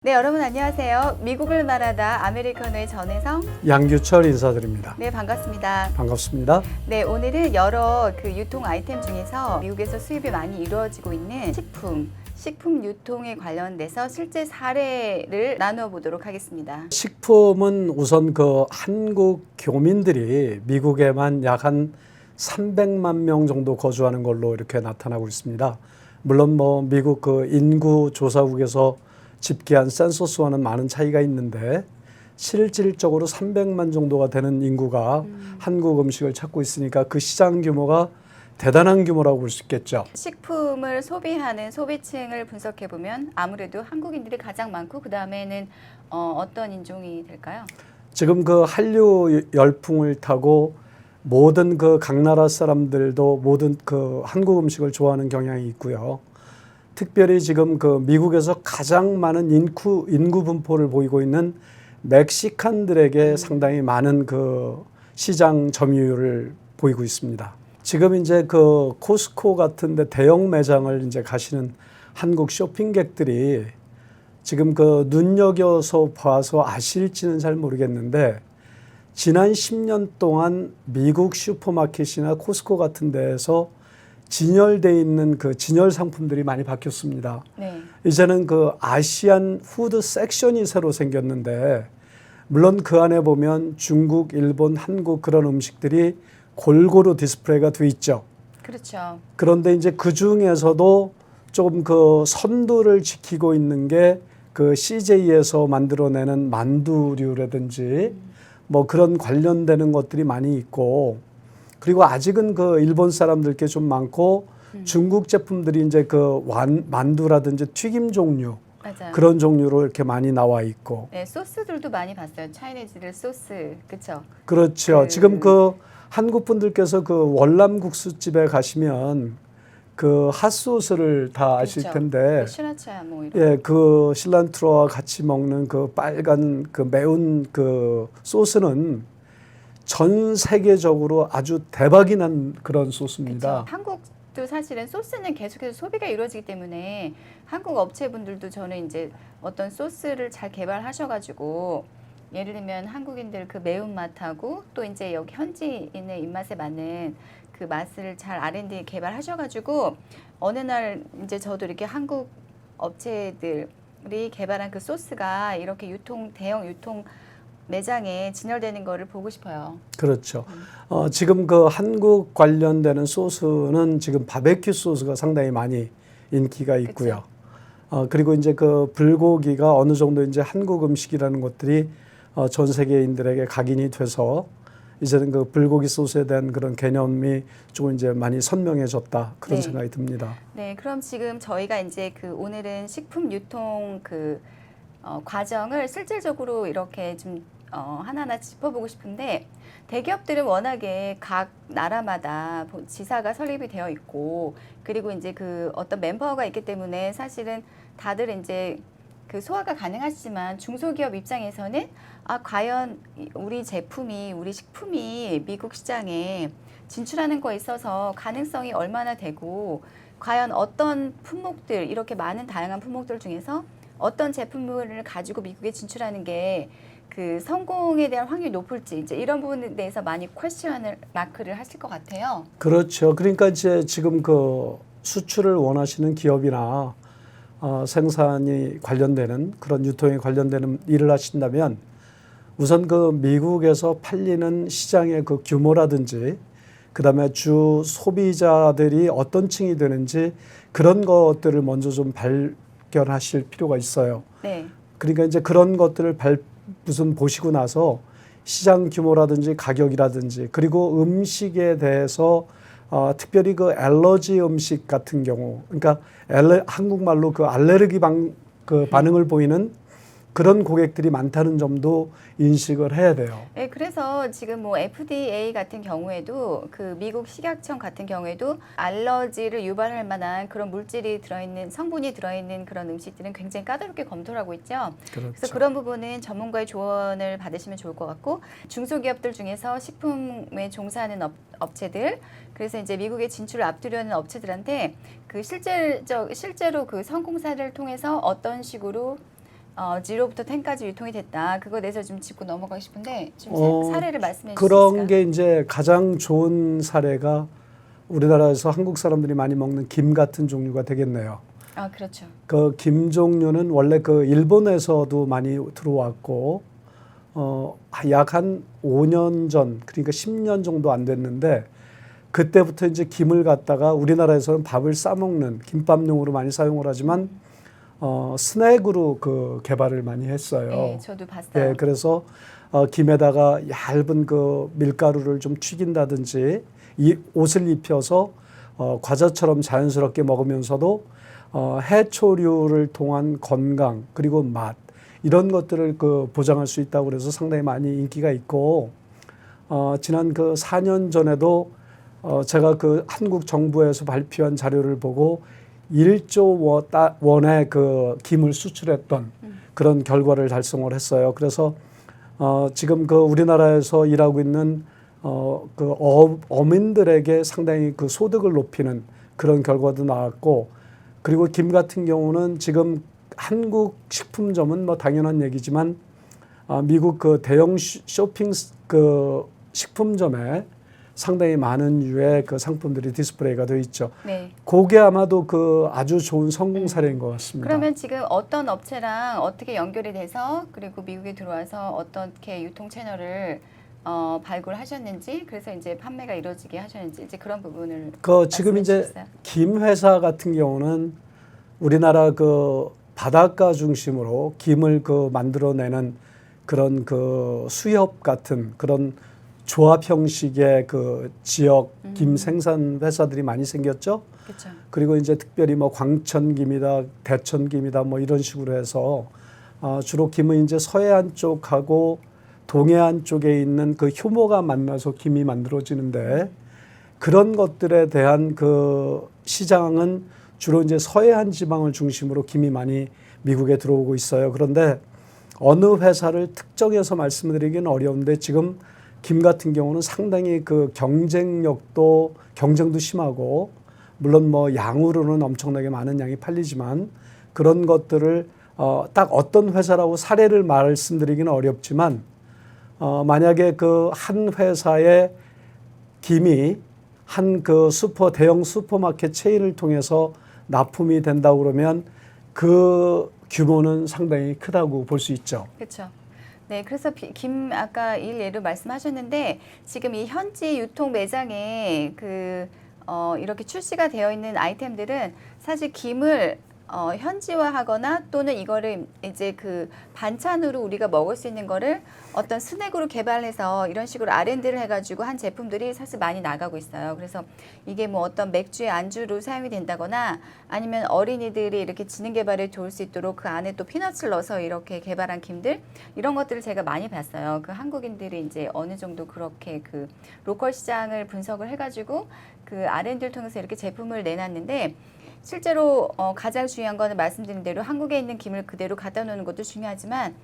네, 여러분 안녕하세요. 미국을 말하다 아메리카노의 전혜성. 양규철 인사드립니다. 네, 반갑습니다. 반갑습니다. 네, 오늘은 여러 유통 아이템 중에서 미국에서 수입이 많이 이루어지고 있는 식품 유통에 관련돼서 실제 사례를 나누어 보도록 하겠습니다. 식품은 우선 한국 교민들이 미국에만 약 한 300만 명 정도 거주하는 걸로 이렇게 나타나고 있습니다. 물론 미국 인구 조사국에서 집계한 센서스와는 많은 차이가 있는데 실질적으로 300만 정도가 되는 인구가 한국 음식을 찾고 있으니까 그 시장 규모가 대단한 규모라고 볼 수 있겠죠. 식품을 소비하는 소비층을 분석해 보면 아무래도 한국인들이 가장 많고 그 다음에는 어떤 인종이 될까요? 지금 한류 열풍을 타고 모든 각 나라 사람들도 모든 한국 음식을 좋아하는 경향이 있고요. 특별히 지금 미국에서 가장 많은 인구 분포를 보이고 있는 멕시칸들에게 상당히 많은 시장 점유율을 보이고 있습니다. 지금 이제 코스코 같은 데 대형 매장을 이제 가시는 한국 쇼핑객들이 지금 눈여겨서 봐서 아실지는 잘 모르겠는데 지난 10년 동안 미국 슈퍼마켓이나 코스코 같은 데에서 진열되어 있는 진열 상품들이 많이 바뀌었습니다. 네. 이제는 아시안 푸드 섹션이 새로 생겼는데 물론 그 안에 보면 중국, 일본, 한국 그런 음식들이 골고루 디스플레이가 돼 있죠. 그렇죠. 그런데 이제 그 중에서도 조금 선두를 지키고 있는 게 CJ에서 만들어내는 만두류라든지 그런 관련되는 것들이 많이 있고 그리고 아직은 일본 사람들께 좀 많고 중국 제품들이 이제 만두라든지 튀김 종류 맞아요. 그런 종류로 이렇게 많이 나와 있고. 네, 소스들도 많이 봤어요. 차이니즈들 소스, 그렇죠? 그렇죠. 지금 한국 분들께서 월남국수 집에 가시면 핫소스를 다 아실 그렇죠. 텐데, 시라차 이런. 예, 실란트로와 같이 먹는 빨간 매운 소스는 전 세계적으로 아주 대박이 난 그런 소스입니다. 그쵸. 한국도 사실은 소스는 계속해서 소비가 이루어지기 때문에 한국 업체분들도 저는 이제 어떤 소스를 잘 개발하셔가지고 예를 들면 한국인들 매운맛하고 또 이제 여기 현지인의 입맛에 맞는 맛을 잘 R&D 개발하셔가지고 어느 날 이제 저도 이렇게 한국 업체들이 개발한 소스가 이렇게 대형 유통 매장에 진열되는 거를 보고 싶어요. 그렇죠. 지금 한국 관련되는 소스는 지금 바베큐 소스가 상당히 많이 인기가 있고요. 그리고 이제 불고기가 어느 정도 이제 한국 음식이라는 것들이 전 세계인들에게 각인이 돼서 이제는 불고기 소스에 대한 그런 개념이 조금 이제 많이 선명해졌다 그런 네. 생각이 듭니다. 네, 그럼 지금 저희가 이제 오늘은 식품 유통 과정을 실질적으로 이렇게 좀 하나하나 짚어보고 싶은데 대기업들은 워낙에 각 나라마다 지사가 설립이 되어 있고 그리고 이제 어떤 멤버가 있기 때문에 사실은 다들 이제 소화가 가능하시지만 중소기업 입장에서는 과연 우리 식품이 미국 시장에 진출하는 거에 있어서 가능성이 얼마나 되고 과연 어떤 품목들 이렇게 많은 다양한 품목들 중에서 어떤 제품을 가지고 미국에 진출하는 게 성공에 대한 확률이 높을지 이제 이런 부분에 대해서 많이 퀘스천 마크를 하실 것 같아요. 그렇죠. 그러니까 이제 지금 수출을 원하시는 기업이나 생산이 관련되는 그런 유통에 관련되는 일을 하신다면 우선 미국에서 팔리는 시장의 규모라든지 그다음에 주 소비자들이 어떤 층이 되는지 그런 것들을 먼저 좀 발견하실 필요가 있어요. 네. 그러니까 이제 그런 것들을 우선 보시고 나서 시장 규모라든지 가격이라든지 그리고 음식에 대해서 특별히 알러지 음식 같은 경우 그러니까 한국말로 알레르기 반응을 보이는 그런 고객들이 많다는 점도 인식을 해야 돼요. 네, 그래서 지금 FDA 같은 경우에도 미국 식약청 같은 경우에도 알러지를 유발할 만한 그런 물질이 들어있는 성분이 들어있는 그런 음식들은 굉장히 까다롭게 검토를 하고 있죠. 그렇죠. 그래서 그런 부분은 전문가의 조언을 받으시면 좋을 것 같고 중소기업들 중에서 식품에 종사하는 업체들 그래서 이제 미국에 진출을 앞두려는 업체들한테 실제로 성공 사례를 통해서 어떤 식으로 0부터 10까지 유통이 됐다. 그거 내서 좀 짚고 넘어가고 싶은데 좀 사례를 말씀해 주실 수 그런 있을까요? 게 이제 가장 좋은 사례가 우리나라에서 한국 사람들이 많이 먹는 김 같은 종류가 되겠네요. 아, 그렇죠. 그 김 종류는 원래 그 일본에서도 많이 들어왔고 약 한 5년 전, 그러니까 10년 정도 안 됐는데 그때부터 이제 김을 갖다가 우리나라에서는 밥을 싸 먹는 김밥용으로 많이 사용을 하지만 스낵으로 그 개발을 많이 했어요. 네, 저도 봤어요. 네, 그래서 김에다가 얇은 그 밀가루를 좀 튀긴다든지 이 옷을 입혀서 과자처럼 자연스럽게 먹으면서도 해초류를 통한 건강 그리고 맛 이런 것들을 그 보장할 수 있다고 그래서 상당히 많이 인기가 있고 지난 그 4년 전에도 제가 그 한국 정부에서 발표한 자료를 보고 1조 원의 그 김을 수출했던 그런 결과를 달성을 했어요. 그래서 지금 그 우리나라에서 일하고 있는 그 어민들에게 상당히 그 소득을 높이는 그런 결과도 나왔고, 그리고 김 같은 경우는 지금 한국 식품점은 뭐 당연한 얘기지만 미국 그 대형 쇼핑 그 식품점에 상당히 많은 유의 그 상품들이 디스플레이가 되어 있죠. 네. 그게 아마도 그 아주 좋은 성공 사례인 것 같습니다. 그러면 지금 어떤 업체랑 어떻게 연결이 돼서 그리고 미국에 들어와서 어떻게 유통 채널을 발굴하셨는지, 그래서 이제 판매가 이루어지게 하셨는지 이제 그런 부분을 지금 말씀해 이제 주시겠어요? 김 회사 같은 경우는 우리나라 그 바닷가 중심으로 김을 그 만들어내는 그런 그 수협 같은 그런 조합 형식의 그 지역 김 생산 회사들이 많이 생겼죠. 그렇죠. 그리고 이제 특별히 뭐 광천김이다, 대천김이다 뭐 이런 식으로 해서 주로 김은 이제 서해안 쪽하고 동해안 쪽에 있는 그 효모가 만나서 김이 만들어지는데, 그런 것들에 대한 그 시장은 주로 이제 서해안 지방을 중심으로 김이 많이 미국에 들어오고 있어요. 그런데 어느 회사를 특정해서 말씀드리기는 어려운데 지금 김 같은 경우는 상당히 그 경쟁도 심하고, 물론 뭐 양으로는 엄청나게 많은 양이 팔리지만 그런 것들을 딱 어떤 회사라고 사례를 말씀드리기는 어렵지만 만약에 그 한 회사의 김이 한 그 대형 슈퍼마켓 체인을 통해서 납품이 된다고 그러면 그 규모는 상당히 크다고 볼 수 있죠. 그렇죠. 네, 그래서 김 아까 예로 말씀하셨는데 지금 이 현지 유통 매장에 이렇게 출시가 되어 있는 아이템들은 사실 김을 현지화하거나 또는 이거를 이제 그 반찬으로 우리가 먹을 수 있는 거를 어떤 스낵으로 개발해서 이런 식으로 R&D를 해가지고 한 제품들이 사실 많이 나가고 있어요. 그래서 이게 뭐 어떤 맥주의 안주로 사용이 된다거나 아니면 어린이들이 이렇게 지능 개발에 도울 수 있도록 그 안에 또 피넛을 넣어서 이렇게 개발한 김들, 이런 것들을 제가 많이 봤어요. 그 한국인들이 이제 어느 정도 그렇게 그 로컬 시장을 분석을 해가지고 그 R&D를 통해서 이렇게 제품을 내놨는데, 실제로 가장 중요한 거는 말씀드린 대로 한국에 있는 김을 그대로 갖다 놓는 것도 중요하지만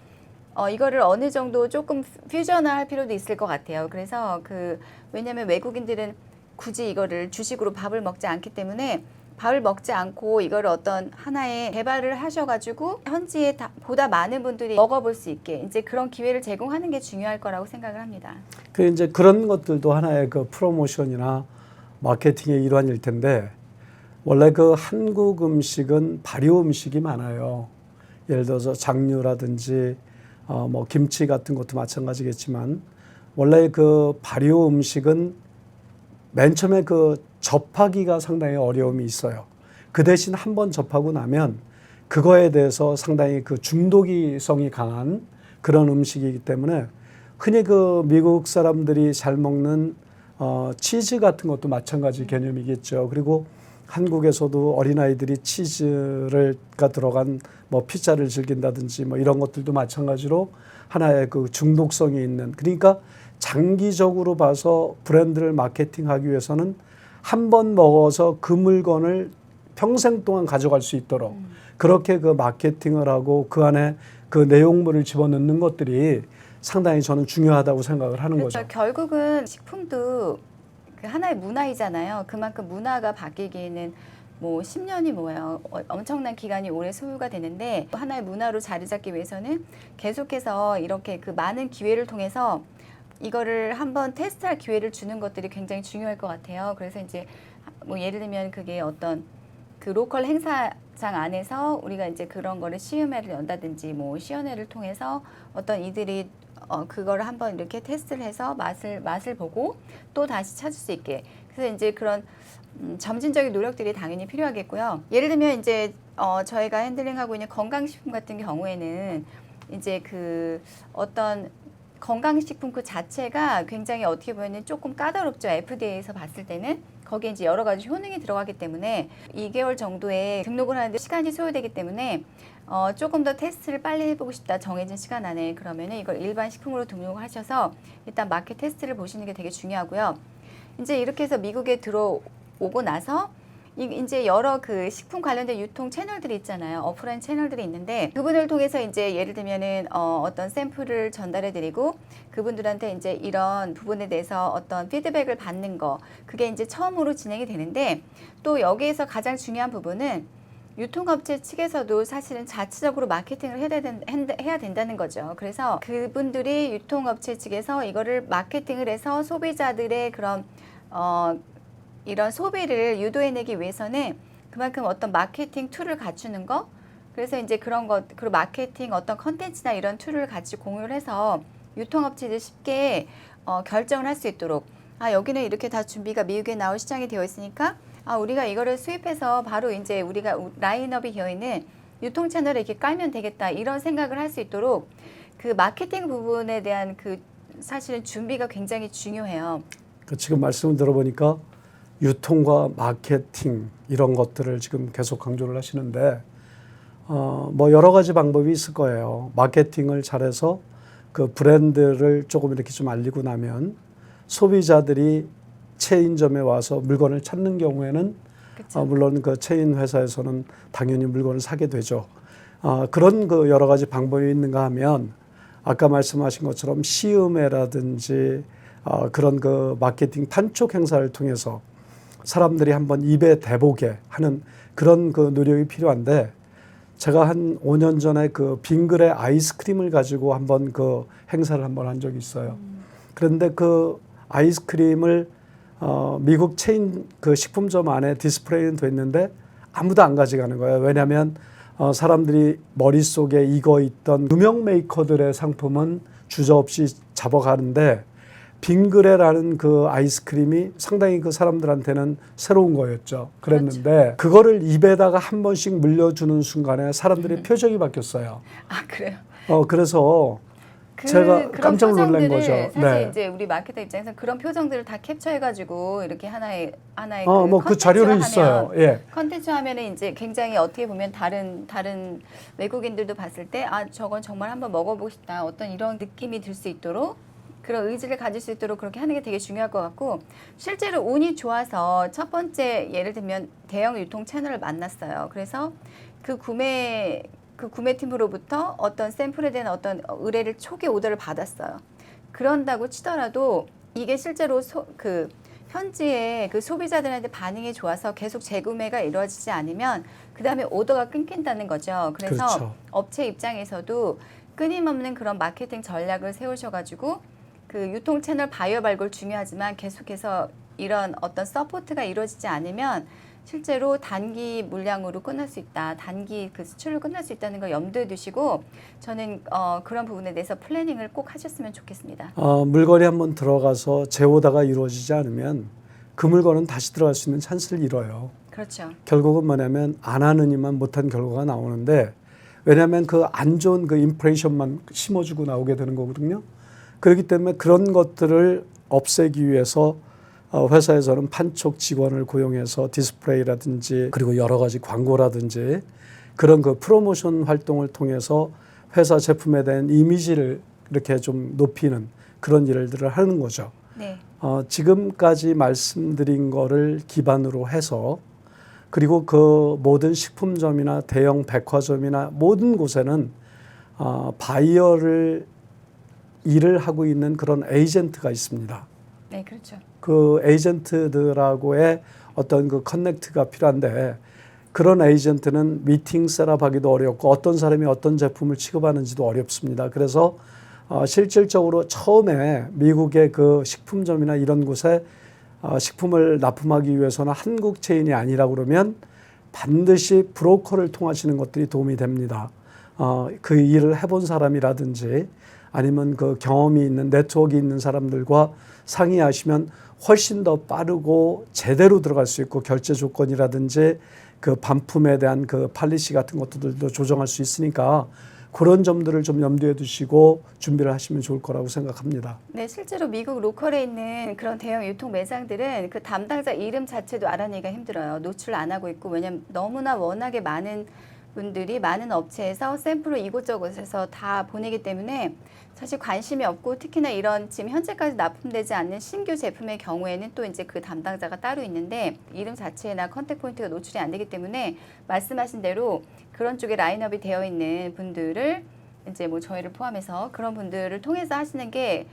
이거를 어느 정도 조금 퓨전화할 필요도 있을 것 같아요. 그래서 왜냐하면 외국인들은 굳이 이거를 주식으로 밥을 먹지 않기 때문에 밥을 먹지 않고 이거를 어떤 하나의 개발을 하셔가지고 현지에 보다 많은 분들이 먹어볼 수 있게 이제 그런 기회를 제공하는 게 중요할 거라고 생각을 합니다. 이제 그런 것들도 하나의 그 프로모션이나 마케팅의 일환일 텐데, 원래 그 한국 음식은 발효 음식이 많아요. 예를 들어서 장류라든지 뭐 김치 같은 것도 마찬가지겠지만, 원래 그 발효 음식은 맨 처음에 그 접하기가 상당히 어려움이 있어요. 그 대신 한번 접하고 나면 그거에 대해서 상당히 그 중독성이 강한 그런 음식이기 때문에, 흔히 그 미국 사람들이 잘 먹는 치즈 같은 것도 마찬가지 개념이겠죠. 그리고 한국에서도 어린아이들이 치즈가 들어간 뭐 피자를 즐긴다든지 뭐 이런 것들도 마찬가지로 하나의 그 중독성이 있는, 그러니까 장기적으로 봐서 브랜드를 마케팅하기 위해서는 한 번 먹어서 그 물건을 평생 동안 가져갈 수 있도록 그렇게 그 마케팅을 하고 그 안에 그 내용물을 집어넣는 것들이 상당히 저는 중요하다고 생각을 하는 그렇죠. 거죠. 결국은 식품도 그 하나의 문화이잖아요. 그만큼 문화가 바뀌기에는 뭐 10년이 뭐예요. 엄청난 기간이 오래 소요가 되는데 하나의 문화로 자리 잡기 위해서는 계속해서 이렇게 그 많은 기회를 통해서 이거를 한번 테스트할 기회를 주는 것들이 굉장히 중요할 것 같아요. 그래서 이제 뭐 예를 들면 그게 어떤 그 로컬 행사장 안에서 우리가 이제 그런 거를 시음회를 연다든지 뭐 시연회를 통해서 어떤 이들이 그거를 한번 이렇게 테스트를 해서 맛을 보고 또 다시 찾을 수 있게. 그래서 이제 그런 점진적인 노력들이 당연히 필요하겠고요. 예를 들면 이제 저희가 핸들링하고 있는 건강식품 같은 경우에는 이제 그 어떤 건강식품 그 자체가 굉장히 어떻게 보면 조금 까다롭죠. FDA에서 봤을 때는 거기에 이제 여러 가지 효능이 들어가기 때문에 2개월 정도의 등록을 하는데 시간이 소요되기 때문에 조금 더 테스트를 빨리 해보고 싶다. 정해진 시간 안에 그러면은 이걸 일반 식품으로 등록을 하셔서 일단 마켓 테스트를 보시는 게 되게 중요하고요. 이제 이렇게 해서 미국에 들어오고 나서 이제 여러 그 식품 관련된 유통 채널들이 있잖아요. 오프라인 채널들이 있는데 그분을 통해서 이제 예를 들면은 어떤 샘플을 전달해 드리고 그분들한테 이제 이런 부분에 대해서 어떤 피드백을 받는 거 그게 이제 처음으로 진행이 되는데 또 여기에서 가장 중요한 부분은 유통업체 측에서도 사실은 자체적으로 마케팅을 해야 된다는 거죠. 그래서 그분들이 유통업체 측에서 이거를 마케팅을 해서 소비자들의 그런 이런 소비를 유도해내기 위해서는 그만큼 어떤 마케팅 툴을 갖추는 거 그래서 이제 그런 것 그리고 마케팅 어떤 컨텐츠나 이런 툴을 같이 공유를 해서 유통업체들이 쉽게 결정을 할 수 있도록 여기는 이렇게 다 준비가 미국에 나올 시장이 되어 있으니까 우리가 이거를 수입해서 바로 이제 우리가 라인업이 되어 있는 유통 채널에 이렇게 깔면 되겠다 이런 생각을 할 수 있도록 그 마케팅 부분에 대한 그 사실은 준비가 굉장히 중요해요. 지금 말씀을 들어보니까 유통과 마케팅 이런 것들을 지금 계속 강조를 하시는데 뭐 여러 가지 방법이 있을 거예요. 마케팅을 잘해서 그 브랜드를 조금 이렇게 좀 알리고 나면 소비자들이 체인점에 와서 물건을 찾는 경우에는 물론 그 체인 회사에서는 당연히 물건을 사게 되죠. 그런 그 여러 가지 방법이 있는가 하면 아까 말씀하신 것처럼 시음회라든지 그런 그 마케팅 판촉 행사를 통해서 사람들이 한번 입에 대보게 하는 그런 그 노력이 필요한데 제가 한 5년 전에 그 빙그레 아이스크림을 가지고 한번 그 행사를 한번 한 적이 있어요. 그런데 그 아이스크림을 미국 체인 그 식품점 안에 디스플레이는 됐는데 아무도 안 가져가는 거예요. 왜냐하면 사람들이 머릿속에 익어 있던 유명 메이커들의 상품은 주저없이 잡아가는데 빙그레라는 그 아이스크림이 상당히 그 사람들한테는 새로운 거였죠. 그랬는데 그렇죠. 그거를 입에다가 한 번씩 물려주는 순간에 사람들의 표정이 바뀌었어요. 그래요? 그래서 제가 깜짝 놀란 거죠. 사실 네. 이제 우리 마케터 입장에서 그런 표정들을 다 캡처해가지고 이렇게 하나의 그 자료는 있어요. 예. 컨텐츠 하면은 이제 굉장히 어떻게 보면 다른 외국인들도 봤을 때 저건 정말 한번 먹어보고 싶다. 어떤 이런 느낌이 들 수 있도록. 그런 의지를 가질 수 있도록 그렇게 하는 게 되게 중요할 것 같고 실제로 운이 좋아서 첫 번째 예를 들면 대형 유통 채널을 만났어요. 그래서 그 구매팀으로부터 어떤 샘플에 대한 어떤 의뢰를 초기 오더를 받았어요. 그런다고 치더라도 이게 실제로 현지의 그 소비자들한테 반응이 좋아서 계속 재구매가 이루어지지 않으면 그 다음에 오더가 끊긴다는 거죠. 그래서 그렇죠. 업체 입장에서도 끊임없는 그런 마케팅 전략을 세우셔가지고 그 유통 채널 바이어 발굴 중요하지만 계속해서 이런 어떤 서포트가 이루어지지 않으면 실제로 단기 물량으로 끝날 수 있다. 단기 그 수출로 끝날 수 있다는 걸 염두에 두시고 저는 그런 부분에 대해서 플래닝을 꼭 하셨으면 좋겠습니다. 물건이 한번 들어가서 재오다가 이루어지지 않으면 그 물건은 다시 들어갈 수 있는 찬스를 잃어요. 그렇죠. 결국은 뭐냐면 안 하느니만 못한 결과가 나오는데 왜냐하면 그 안 좋은 그 임프레이션만 심어주고 나오게 되는 거거든요. 그렇기 때문에 그런 것들을 없애기 위해서 회사에서는 판촉 직원을 고용해서 디스플레이라든지 그리고 여러 가지 광고라든지 그런 그 프로모션 활동을 통해서 회사 제품에 대한 이미지를 이렇게 좀 높이는 그런 일들을 하는 거죠. 네. 지금까지 말씀드린 거를 기반으로 해서 그리고 그 모든 식품점이나 대형 백화점이나 모든 곳에는 바이어를 일을 하고 있는 그런 에이전트가 있습니다. 네, 그렇죠. 그 에이전트들하고의 어떤 그 커넥트가 필요한데 그런 에이전트는 미팅 셋업하기도 어렵고 어떤 사람이 어떤 제품을 취급하는지도 어렵습니다. 그래서 실질적으로 처음에 미국의 그 식품점이나 이런 곳에 식품을 납품하기 위해서는 한국 체인이 아니라 그러면 반드시 브로커를 통하시는 것들이 도움이 됩니다. 그 일을 해본 사람이라든지 아니면 그 경험이 있는 네트워크 있는 사람들과 상의하시면 훨씬 더 빠르고 제대로 들어갈 수 있고 결제 조건이라든지 그 반품에 대한 그 팔리시 같은 것들도 조정할 수 있으니까 그런 점들을 좀 염두에 두시고 준비를 하시면 좋을 거라고 생각합니다. 네, 실제로 미국 로컬에 있는 그런 대형 유통 매장들은 그 담당자 이름 자체도 알아내기가 힘들어요. 노출 안 하고 있고, 왜냐면 너무나 워낙에 많은 분들이 많은 업체에서 샘플을 이곳저곳에서 다 보내기 때문에 사실 관심이 없고, 특히나 이런 지금 현재까지 납품되지 않는 신규 제품의 경우에는 또 이제 그 담당자가 따로 있는데 이름 자체나 컨택 포인트가 노출이 안 되기 때문에 말씀하신 대로 그런 쪽에 라인업이 되어 있는 분들을 이제 뭐 저희를 포함해서 그런 분들을 통해서 하시는 게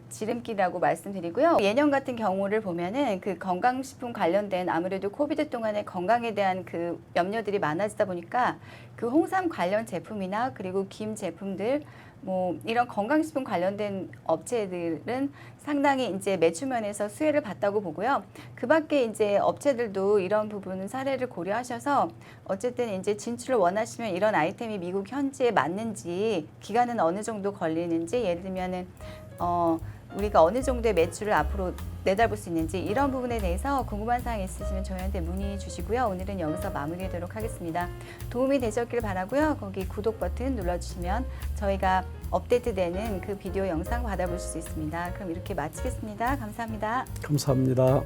지름길이라고 말씀드리고요. 예년 같은 경우를 보면은 그 건강식품 관련된 아무래도 코비드 동안에 건강에 대한 그 염려들이 많아지다 보니까 그 홍삼 관련 제품이나 그리고 김 제품들 뭐 이런 건강식품 관련된 업체들은 상당히 이제 매출면에서 수혜를 봤다고 보고요. 그 밖에 이제 업체들도 이런 부분은 사례를 고려하셔서 어쨌든 이제 진출을 원하시면 이런 아이템이 미국 현지에 맞는지 기간은 어느 정도 걸리는지 예를 들면은 우리가 어느 정도의 매출을 앞으로 내다볼 수 있는지 이런 부분에 대해서 궁금한 사항이 있으시면 저희한테 문의 주시고요. 오늘은 여기서 마무리하도록 하겠습니다. 도움이 되셨길 바라고요. 거기 구독 버튼 눌러주시면 저희가 업데이트되는 그 비디오 영상 받아보실 수 있습니다. 그럼 이렇게 마치겠습니다. 감사합니다. 감사합니다.